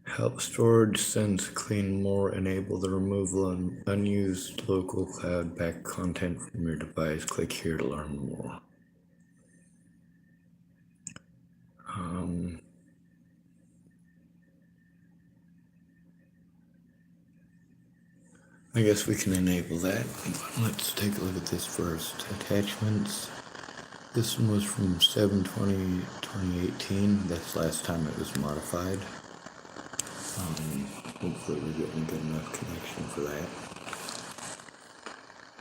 Help storage sends clean more, enable the removal of unused local cloud back content from your device. Click here to learn more. I guess we can enable that, but let's take a look at this first. Attachments. This one was from 7/20/2018. That's the last time it was modified. Hopefully we're getting a good enough connection for that.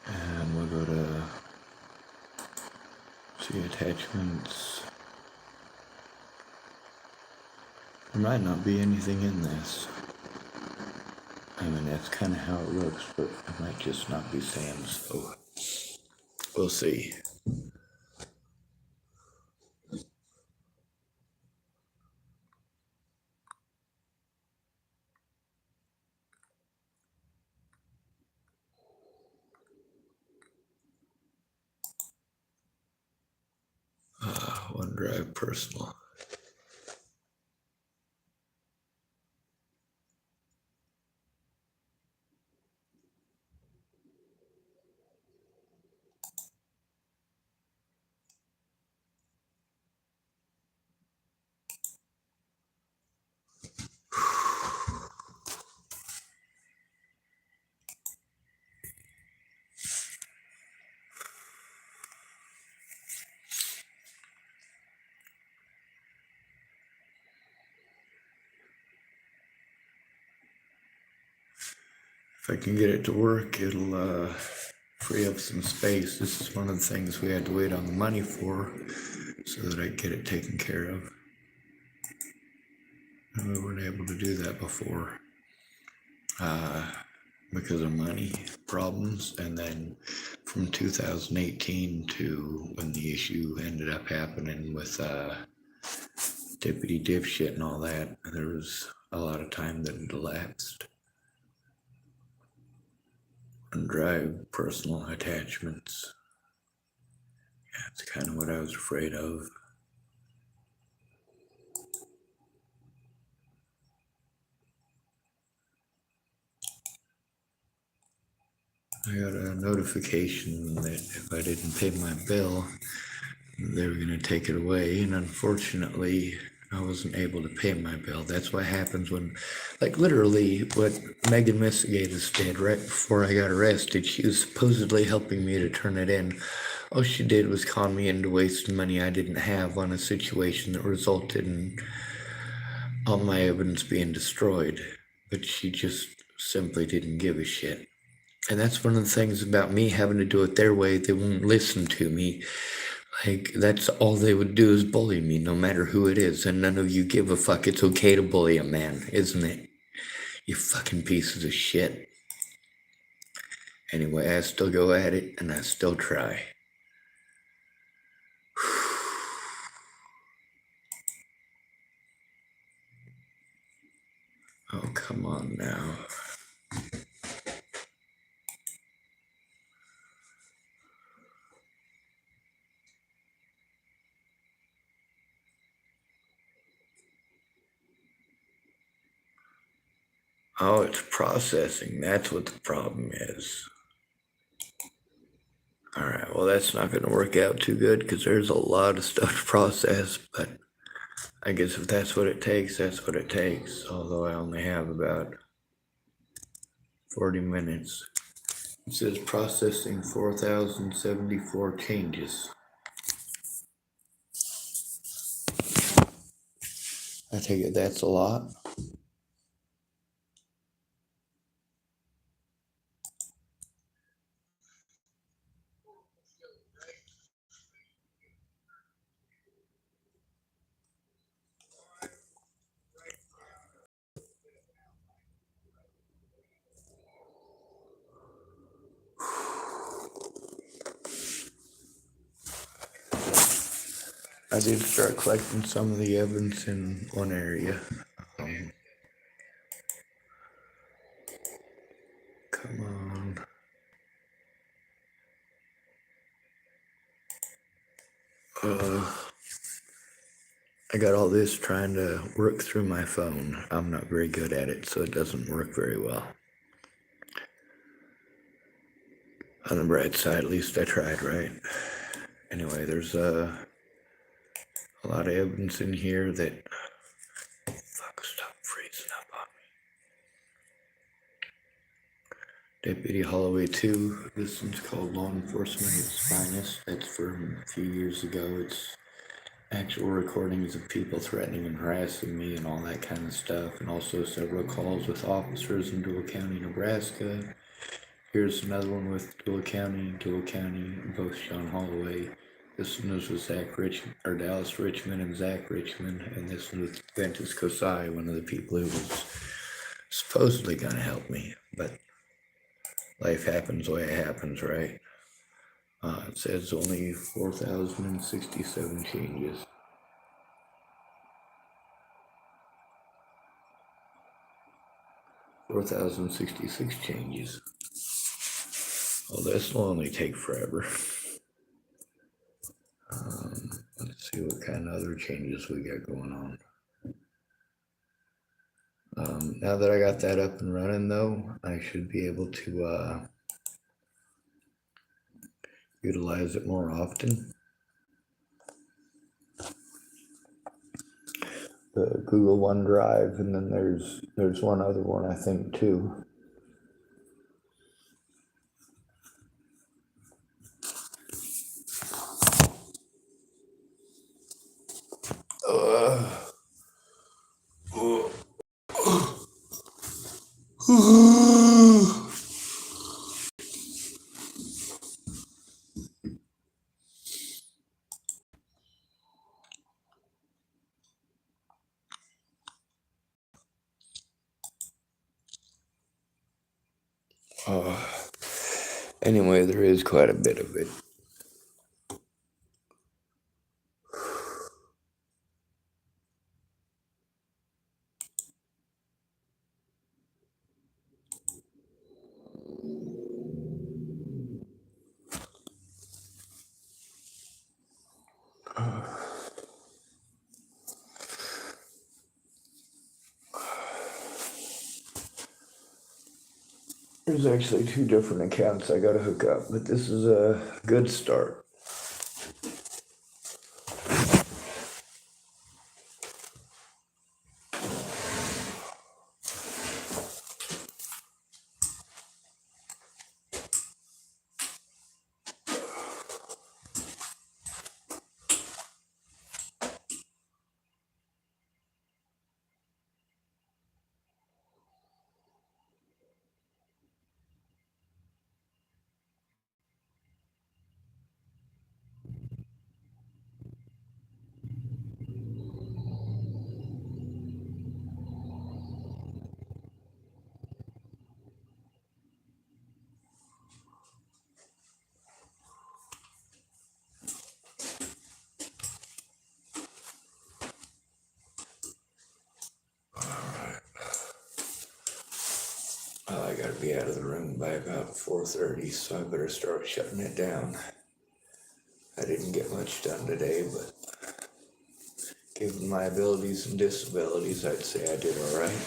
And we'll go to see attachments. There might not be anything in this. I mean, that's kind of how it looks, but it might just not be saying so. We'll see. OneDrive Personal. If I can get it to work, it'll free up some space. This is one of the things we had to wait on the money for so that I could get it taken care of. And we weren't able to do that before because of money problems. And then from 2018 to when the issue ended up happening with Dippity Dipshit and all that, there was a lot of time that had elapsed. OneDrive Personal attachments. Yeah, that's kind of what I was afraid of. I got a notification that if I didn't pay my bill, they were going to take it away. And unfortunately, I wasn't able to pay my bill. That's what happens when, like, literally what Megan Mistigatis did right before I got arrested. She was supposedly helping me to turn it in. All she did was con me into wasting money I didn't have on a situation that resulted in all my evidence being destroyed. But she just simply didn't give a shit. And that's one of the things about me having to do it their way. They won't listen to me. Like, that's all they would do is bully me, no matter who it is. And none of you give a fuck. It's okay to bully a man, isn't it? You fucking pieces of shit. Anyway, I still go at it, and I still try. Oh, come on now. Oh, it's processing. That's what the problem is. All right, well, that's not going to work out too good because there's a lot of stuff to process, but I guess if that's what it takes, that's what it takes. Although I only have about 40 minutes. It says processing 4,074 changes. I take it that's a lot. I did start collecting some of the evidence in one area. Come on. I got all this trying to work through my phone. I'm not very good at it, so it doesn't work very well. On the bright side, at least I tried, right? Anyway, there's a lot of evidence in here that... Fuck, stop freezing up on me. Deputy Holloway 2. This one's called Law Enforcement at its Finest. That's from a few years ago. It's actual recordings of people threatening and harassing me and all that kind of stuff, and also several calls with officers in Dual County, Nebraska. Here's another one with Dual County, both Sean Holloway. This one was with Dallas Richmond and Zach Richmond, and this one with Ventus Kosai, one of the people who was supposedly going to help me, but life happens the way it happens, right? It says only 4,067 changes. $4,066 changes. Well, this will only take forever. Let's see what kind of other changes we got going on. Now that I got that up and running, though, I should be able to utilize it more often. The Google OneDrive, and then there's one other one, I think, too. Anyway, there is quite a bit of it. There's actually 2 different accounts I gotta hook up, but this is a good start. Well, I gotta be out of the room by about 4:30, so I better start shutting it down. I didn't get much done today, but given my abilities and disabilities, I'd say I did all right.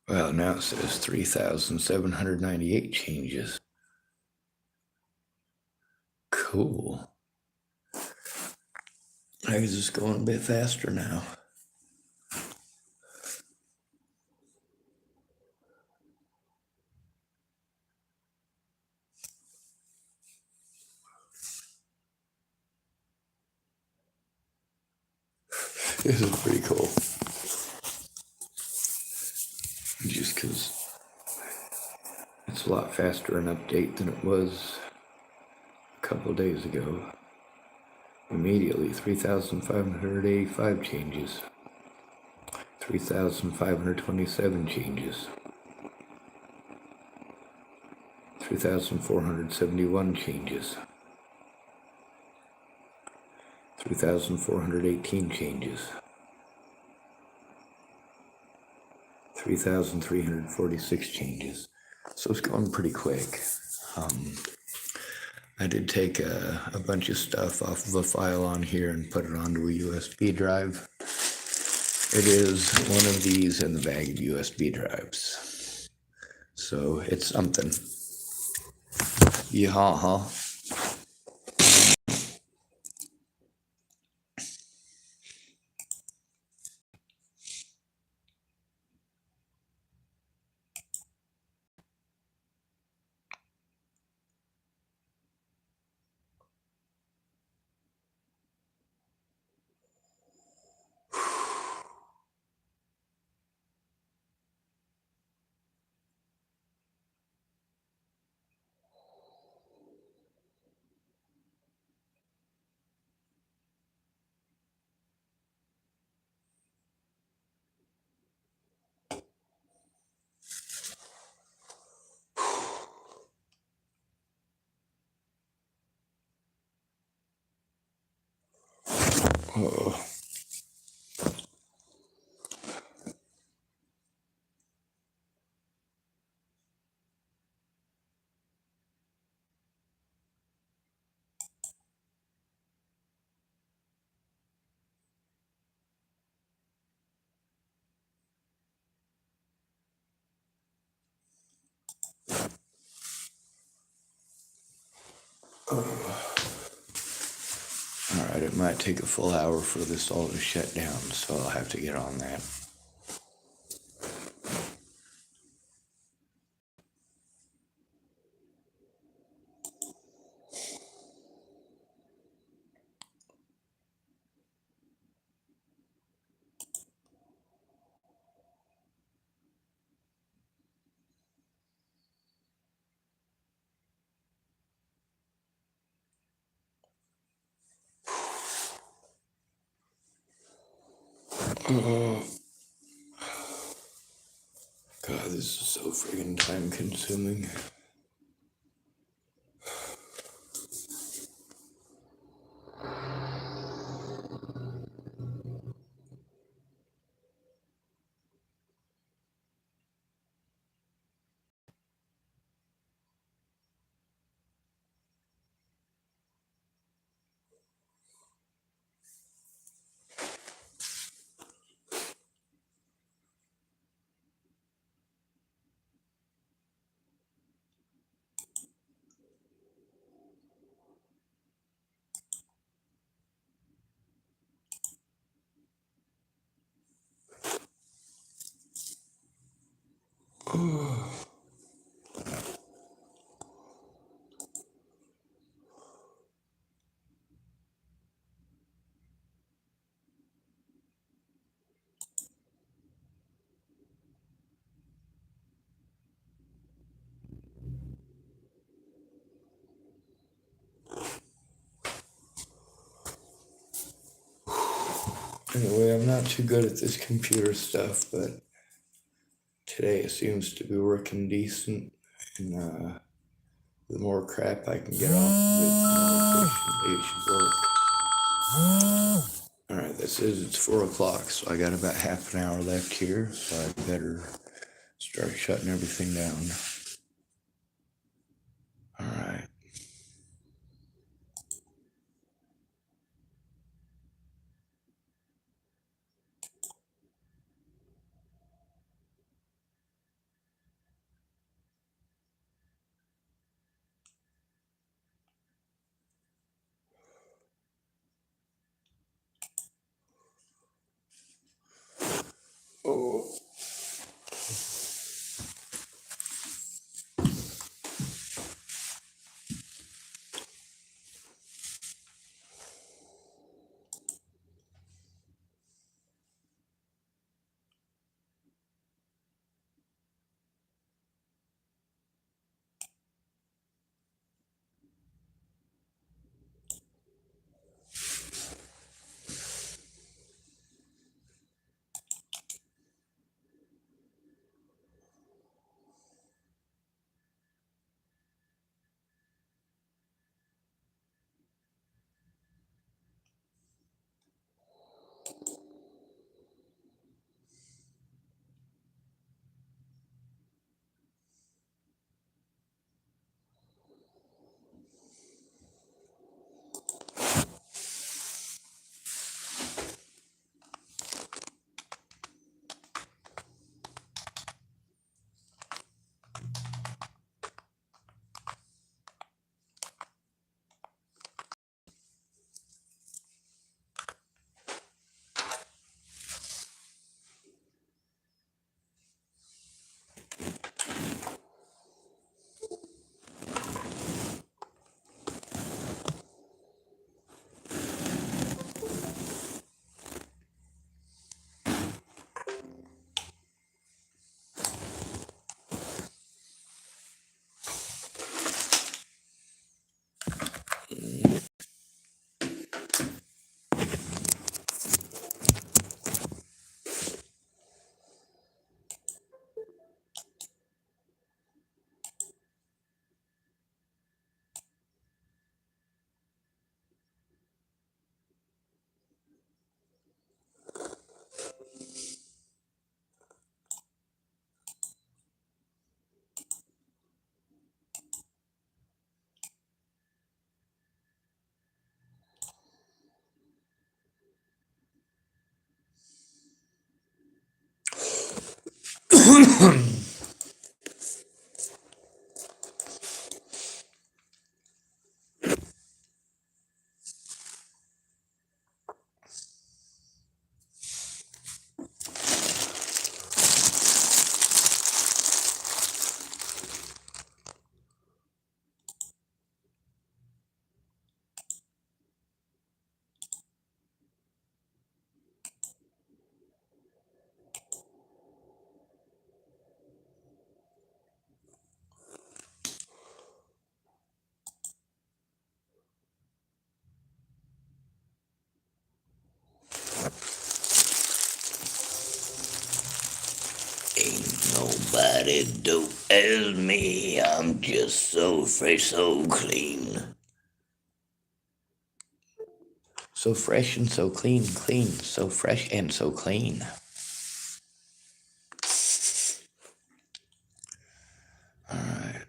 Well, now it says 3,798 changes. Cool. I was just going a bit faster now. This is pretty cool. Just because it's a lot faster an update than it was a couple of days ago. Immediately, 3,585 changes. 3,527 changes. 3,471 changes. 3,418 changes. 3,346 changes. So it's going pretty quick. I did take a bunch of stuff off of a file on here and put it onto a USB drive. It is one of these in the bag of USB drives. So it's something. Yeehaw. Oh. All right, it might take a full hour for this all to shut down, so I'll have to get on that. God, this is so friggin' time consuming. Anyway, I'm not too good at this computer stuff, but today it seems to be working decent, and the more crap I can get off of it, the more efficiently it should work. Alright, it's 4 o'clock, so I got about half an hour left here, so I better start shutting everything down. Alright. Oh. Nobody do as me. I'm just so fresh, so clean. So fresh and so clean, clean. So fresh and so clean. All right.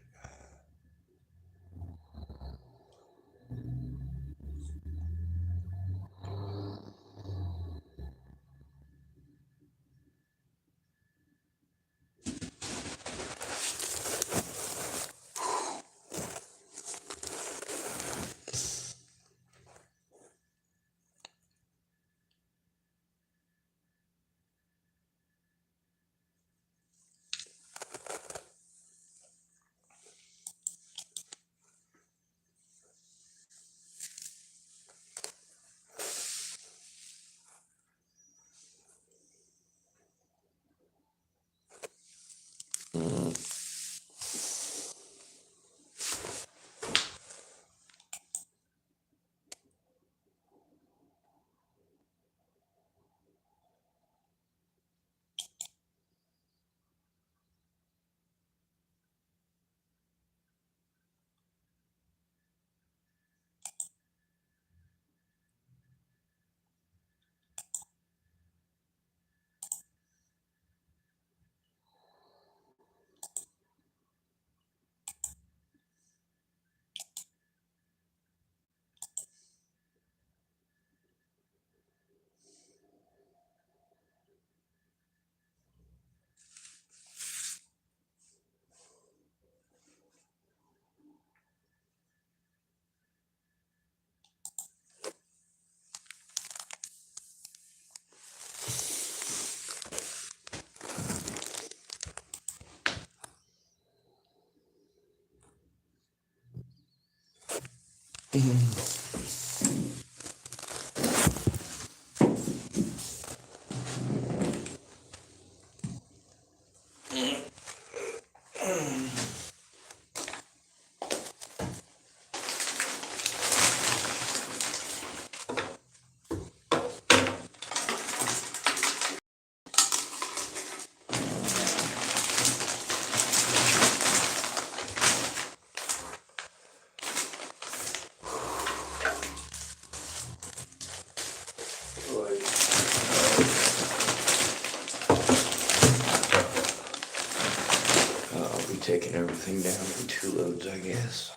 I'll be taking everything down in 2 loads, I guess.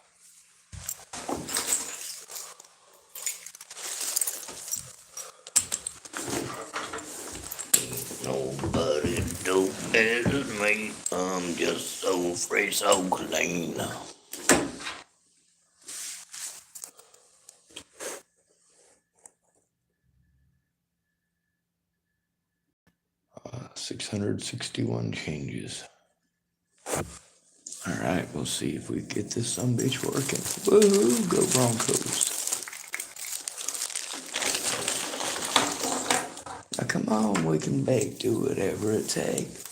Nobody do as me. I'm just so fresh, so clean. 661 changes. All right, we'll see if we get this sumbitch working. Woohoo, go Broncos. Now come on, we can bake, do whatever it takes.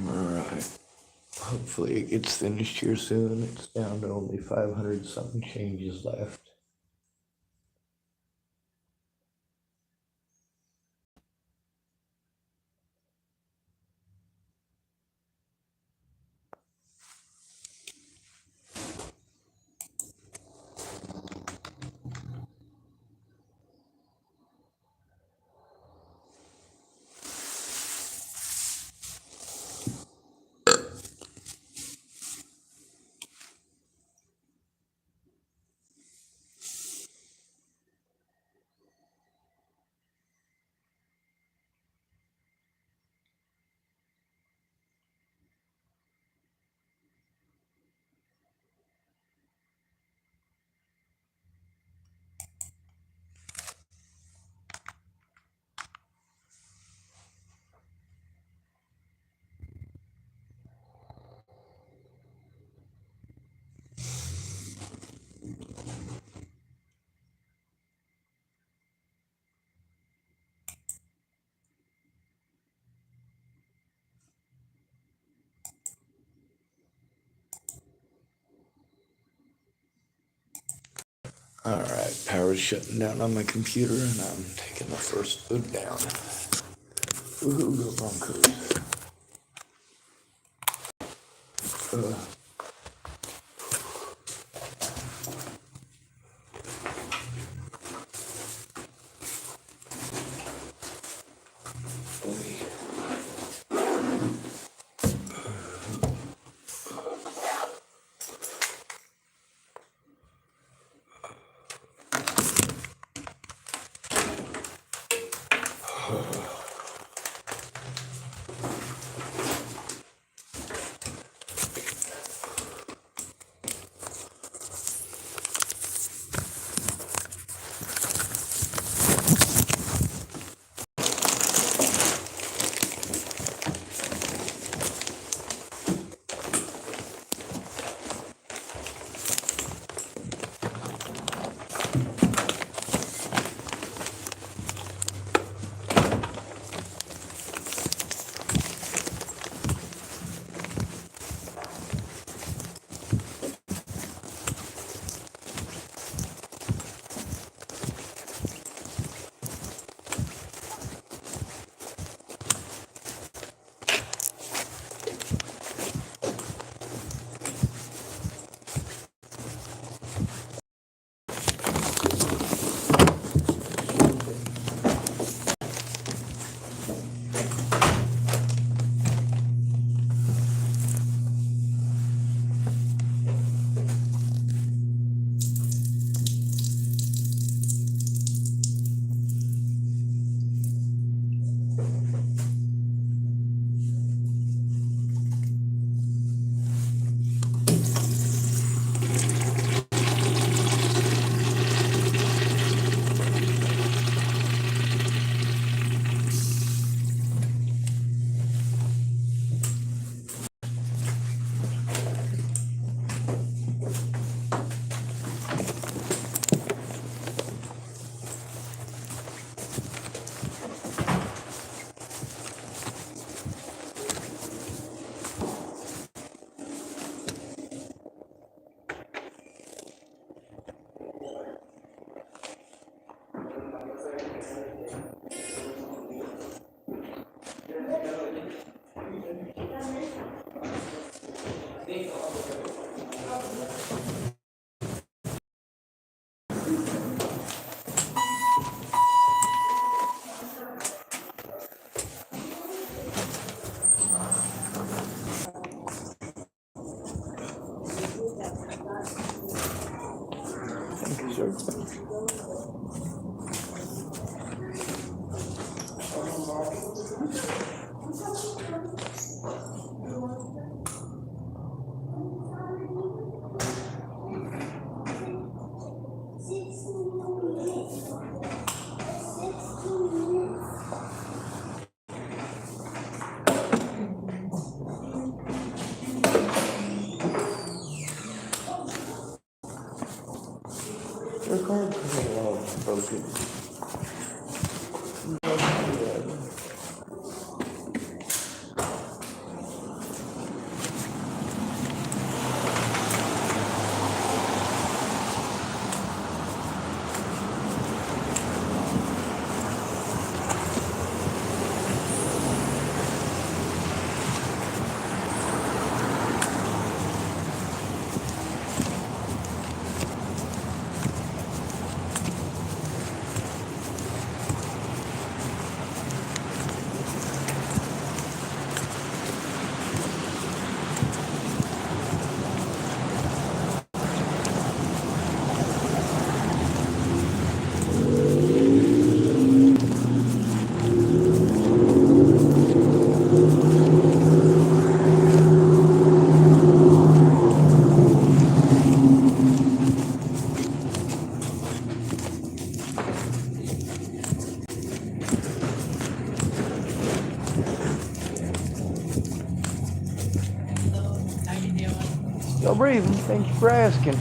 Alright. Hopefully it gets finished here soon. It's down to only 500 something changes left. All right, power's shutting down on my computer, and I'm taking the first boot down. Woohoo, go Broncos. Thank you, sir. Your card's pretty well broken. Still breathing. Thank you for asking.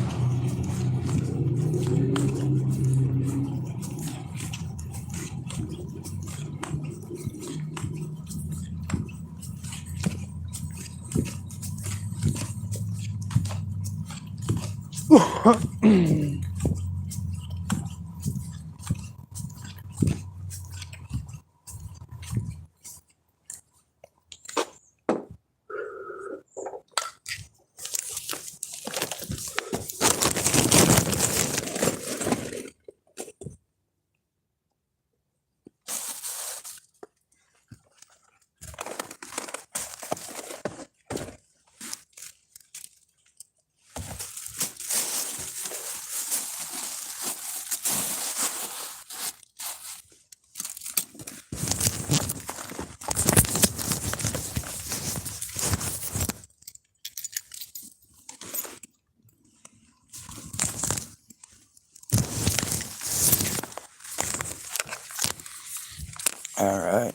All right.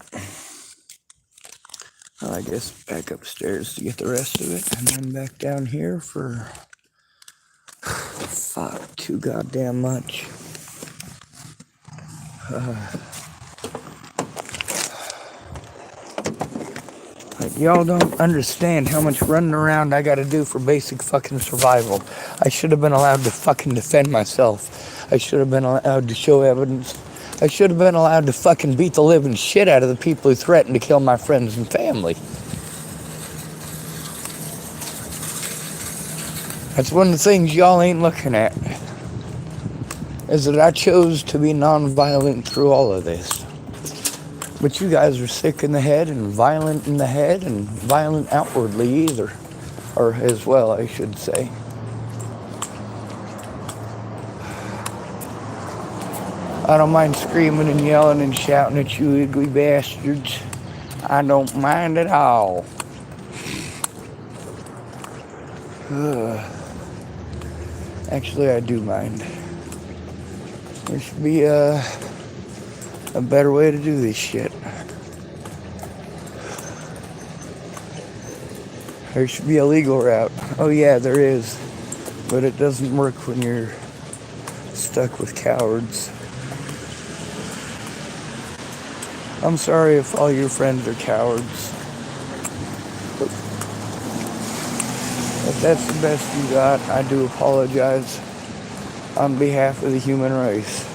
Well, I guess back upstairs to get the rest of it, and then back down here for fuck too goddamn much. Like, y'all don't understand how much running around I gotta do for basic fucking survival. I should have been allowed to fucking defend myself. I should have been allowed to show evidence. I should have been allowed to fucking beat the living shit out of the people who threatened to kill my friends and family. That's one of the things y'all ain't looking at, is that I chose to be non-violent through all of this. But you guys are sick in the head and violent in the head and violent outwardly either. Or as well, I should say. I don't mind screaming and yelling and shouting at you ugly bastards. I don't mind at all. Actually, I do mind. There should be a better way to do this shit. There should be a legal route. Oh yeah, there is. But it doesn't work when you're stuck with cowards. I'm sorry if all your friends are cowards. But if that's the best you got, I do apologize on behalf of the human race.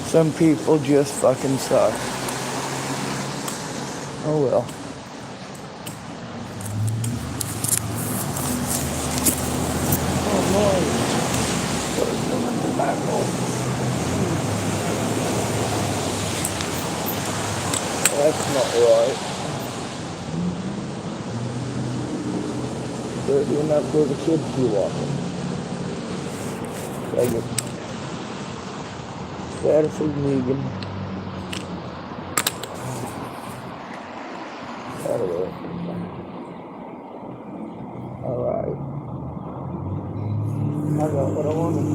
Some people just fucking suck. Oh well. Oh no. That's not right. You're not where the kids be walking. Like it. Status of Negan. Anyway. Alright. I got what I wanted.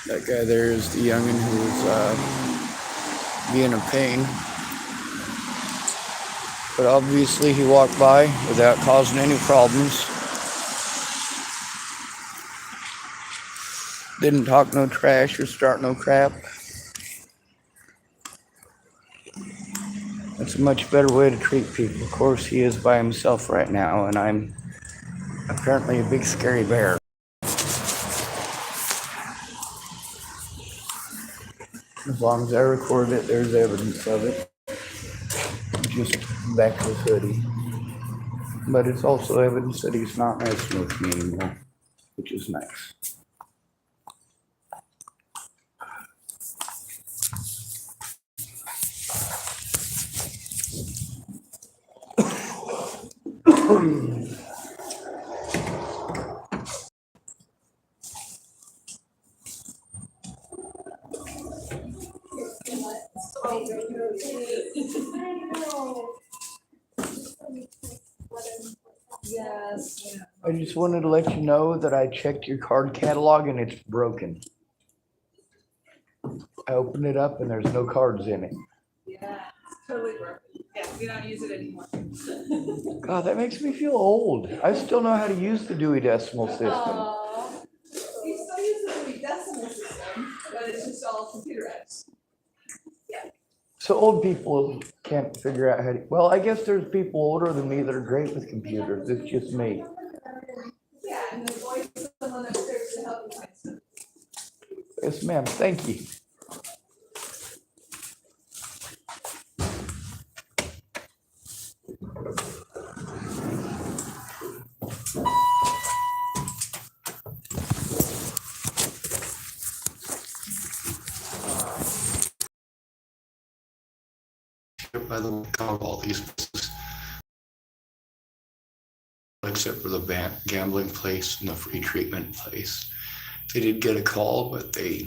That guy there is the youngin' who's being a pain. But obviously he walked by without causing any problems. Didn't talk no trash or start no crap. That's a much better way to treat people. Of course, he is by himself right now, and I'm apparently a big scary bear. As long as I record it, there's evidence of it. Just back to his hoodie. But it's also evidence that he's not messing with me anymore, which is nice. Yes. I just wanted to let you know that I checked your card catalog and it's broken. I opened it up and there's no cards in it. Yeah, it's totally broken. Yeah, we don't use it anymore. God, that makes me feel old. I still know how to use the Dewey Decimal System. We still use the Dewey Decimal System, but it's just all computerized. So old people can't figure out how to, well, I guess there's people older than me that are great with computers. It's just me. Yeah, and the voice is someone upstairs to help you find stuff. Yes, ma'am. Thank you. By the way, cover all these places, except for the gambling place and the free treatment place. They did get a call, but they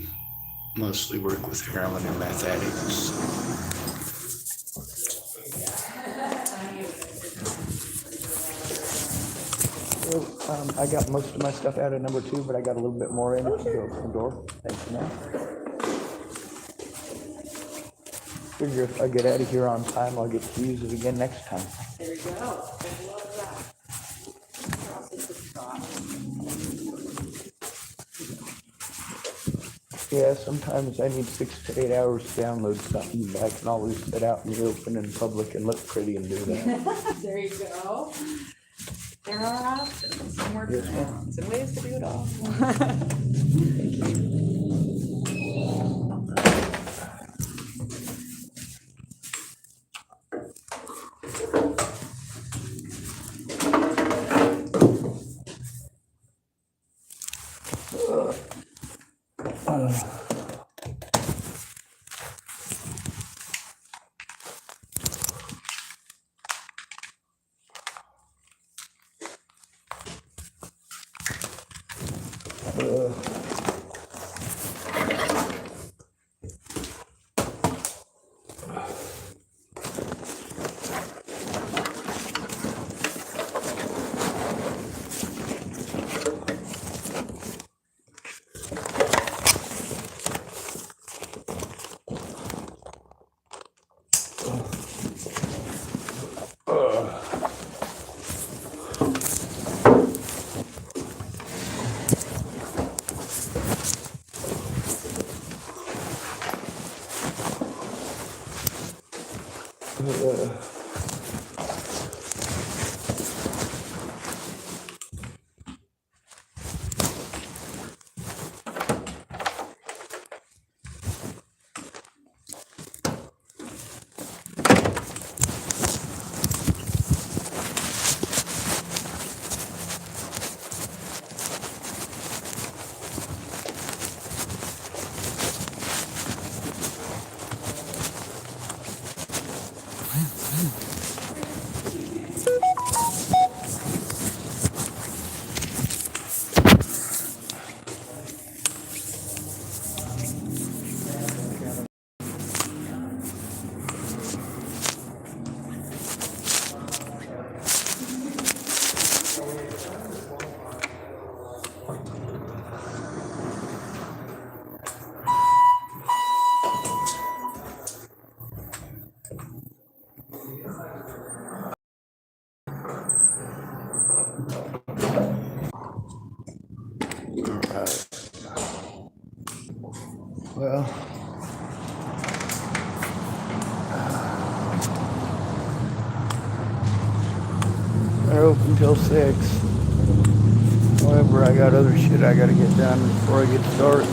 mostly work with heroin and meth addicts. So, I got most of my stuff out of number 2, but I got a little bit more in it to go open the door. Thank you, ma'am. Figure if I get out of here on time, I'll get to use it again next time. There you go. I love that. Yeah, sometimes I need 6 to 8 hours to download something, but I can always sit out in the open in public and look pretty and do that. There you go. There are options, some Yes, ma'am. workarounds, and ways to do it all. Well, they're open till 6. However, I got other shit I gotta get done before I get dark.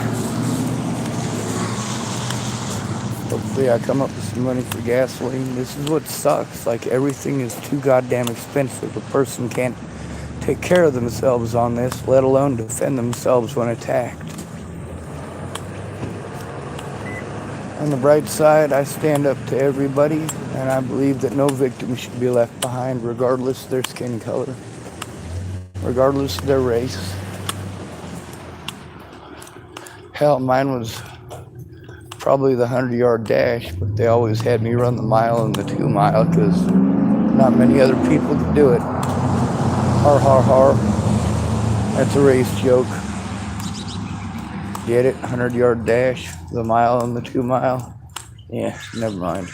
Hopefully I come up with some money for gasoline. This is what sucks. Like, everything is too goddamn expensive. A person can't take care of themselves on this, let alone defend themselves when attacked. On the bright side, I stand up to everybody, and I believe that no victim should be left behind, regardless of their skin color, regardless of their race. Hell, mine was probably the 100-yard dash, but they always had me run the mile and the 2 mile because not many other people could do it. Har har har. That's a race joke. Get it? 100-yard dash, the mile and the 2 mile. Yeah, never mind.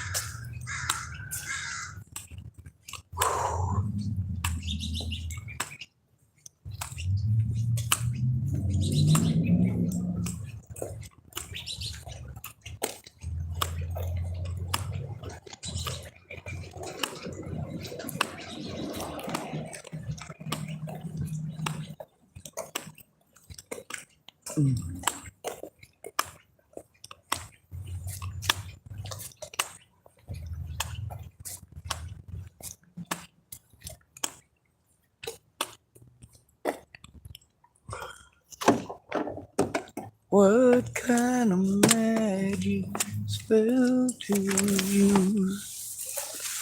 What kind of magic spell to use?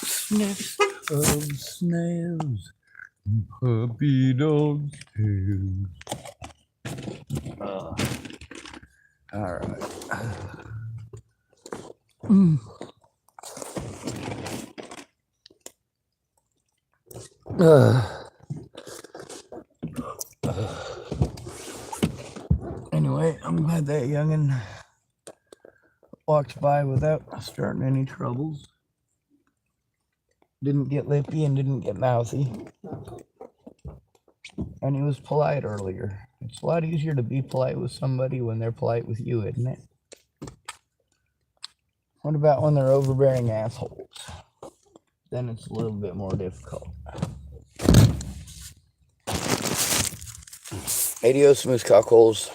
Sniffs of snails, puppy dog's tails. All right. Anyway, I'm glad that youngin' walked by without starting any troubles. Didn't get lippy and didn't get mouthy. And he was polite earlier. It's a lot easier to be polite with somebody when they're polite with you, isn't it? What about when they're overbearing assholes? Then it's a little bit more difficult. Adios, moose cockholes.